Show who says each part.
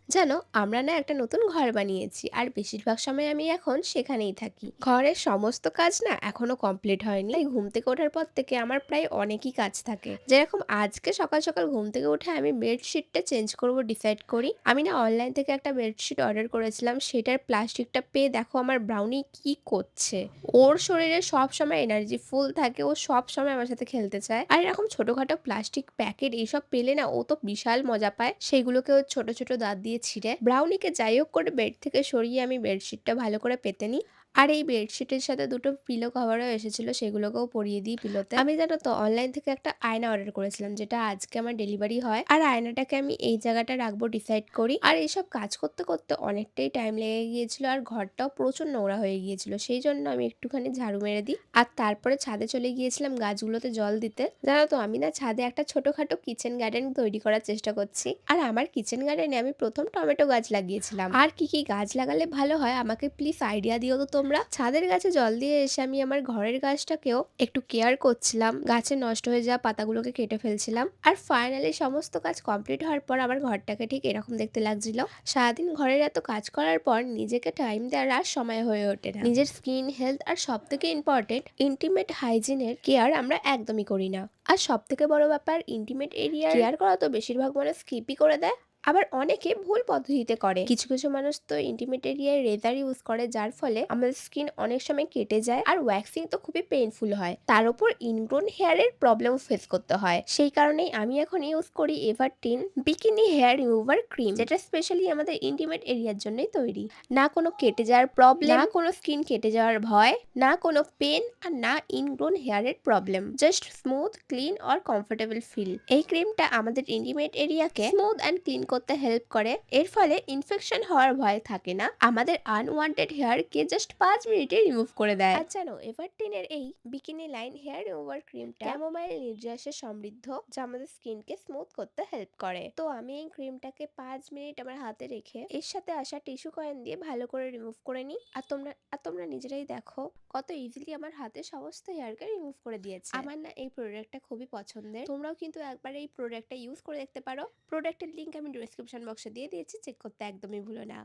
Speaker 1: জানো, আমরা না একটা নতুন ঘর বানিয়েছি আর বেশিরভাগ সময় আমি এখন সেখানেই থাকি। ঘরের সমস্ত কাজ না এখনো কমপ্লিট হয়নি, তাই ঘুম থেকে ওঠার পর থেকে আমার প্রায় অনেকই কাজ থাকে। যেরকম আজকে সকাল সকাল ঘুম থেকে উঠে আমি বেডশিটটা চেঞ্জ করব ডিসাইড করি। আমি না অনলাইন থেকে একটা বেডশিট অর্ডার করেছিলাম, সেটার প্লাস্টিকটা পেয়ে দেখো আমার ব্রাউনি কি করছে। ওর শরীরে সব সময় এনার্জি ফুল থাকে, ও সব সময় আমার সাথে খেলতে চায়। আর এরকম ছোটখাটো প্লাস্টিক প্যাকেট এইসব পেলে না ও তো বিশাল মজা পায়, সেগুলোকে ও ছোট ছোট দাঁত দিয়ে ছিঁড়ে ব্রাউনিকে যাই হোক করে বেড থেকে সরিয়ে আমি বেডশিটটা ভালো করে পেতে নিই। আর এই বেডশিটের সাথে দুটো পিলো কভারও এসেছিল, সেগুলোকেও পরিয়ে দিই পিলোতে। আমি জানো তো অনলাইন থেকে একটা আয়না অর্ডার করেছিলাম, যেটা আজকে আমার ডেলিভারি হয়। আর আয়নাটাকে আমি এই জায়গাটা রাখবো ডিসাইড করি। আর এইসব কাজ করতে করতে অনেকটাই টাইম লেগে গিয়েছিল, আর ঘরটাও প্রচুর নোংরা হয়ে গিয়েছিল, সেই জন্য আমি একটুখানি ঝাড়ু মেরে দিই। আর তারপরে ছাদে চলে গিয়েছিলাম গাছগুলোতে জল দিতে। জানো তো আমি না ছাদে একটা ছোটখাটো কিচেন গার্ডেন তৈরি করার চেষ্টা করছি। আর আমার কিচেন গার্ডেনে আমি প্রথম টমেটো গাছ লাগিয়েছিলাম। আর কি কি গাছ লাগালে ভালো হয় আমাকে প্লিজ আইডিয়া দিও তো তোমরা। ছাদের গাছে জল দিয়ে এসে আমি আমার ঘরের গাছটাকেও একটু কেয়ার করছিলাম, গাছে নষ্ট হয়ে যাওয়া পাতাগুলোকে কেটে ফেলছিলাম। আর ফাইনালি সমস্ত কাজ কমপ্লিট হওয়ার পর আমার ঘরটাকে ঠিক এরকম দেখতে লাগছিল। সারাদিন ঘরের এত কাজ করার পর নিজেকে টাইম দেওয়ার আর সময় হয়ে ওঠে না। নিজের স্কিন হেলথ আর সব থেকে ইম্পর্টেন্ট ইন্টিমেট হাইজিনের কেয়ার আমরা একদমই করি না। আর সব থেকে বড় ব্যাপার, ইন্টিমেট এরিয়া কেয়ার করা তো বেশিরভাগ মানুষ স্কিপই করে দেয়। আবার অনেকে ভুল পদ্ধতিতে করে। কিছু কিছু মানুষ তো ইন্টিমেট এরিয়ায় রেজার ইউজ করে, যার ফলে আমাদের স্কিন অনেক সময় কেটে যায়। আর ওয়্যাক্সিং তো খুবই পেইনফুল হয়, তার উপর ইনগ্রোন হেয়ারের প্রবলেম ফেস করতে হয়। সেই কারণেই আমি এখন ইউজ করি এভারটিন বিকিনি হেয়ার রিমুভার ক্রিম, যেটা স্পেশালি আমাদের ইন্টিমেট এরিয়ার জন্যই তৈরি। না কোনো কেটে যাওয়ার প্রবলেম, না কোনো স্কিন কেটে যাওয়ার ভয়, না কোনো পেন, আর না ingrown হেয়ারের problem. Just smooth clean আর কমফোর্টেবল ফিল। এই ক্রিমটা আমাদের ইন্টিমেট এরিয়াকে স্মুথ অ্যান্ড ক্লিন করতে হেল্প করে। এর ফলে ইনফেকশন হওয়ার ভয় থাকে না, আমাদের আনওয়ান্টেড হেয়ারকে জাস্ট 5 মিনিটে রিমুভ করে দেয়। আর জানো, এভারটিনের এই বিকিনি লাইন হেয়ার রিমুভার ক্রিমটা ক্যামোমাইল নির্যাসে সমৃদ্ধ, যা আমাদের স্কিনকে স্মুথ করতে হেল্প করে। তো আমি এই ক্রিমটাকে 5 মিনিট আমার হাতে রেখে এর সাথে আসা টিস্যু কয়েন দিয়ে ভালো করে রিমুভ করে নিই। আর তোমরা নিজেরাই দেখো কত ইজিলি আমার হাতে সমস্ত হেয়ারকে রিমুভ করে দিয়েছে। আমার না এই প্রোডাক্টটা খুবই পছন্দের, তোমরাও কিন্তু একবার এই প্রোডাক্টটা ইউজ করে দেখতে পারো। প্রোডাক্টের লিংক আমি ডিসক্রিপশন বক্সে দিয়ে দিয়েছি, চেক করতে একদমই ভুলো না।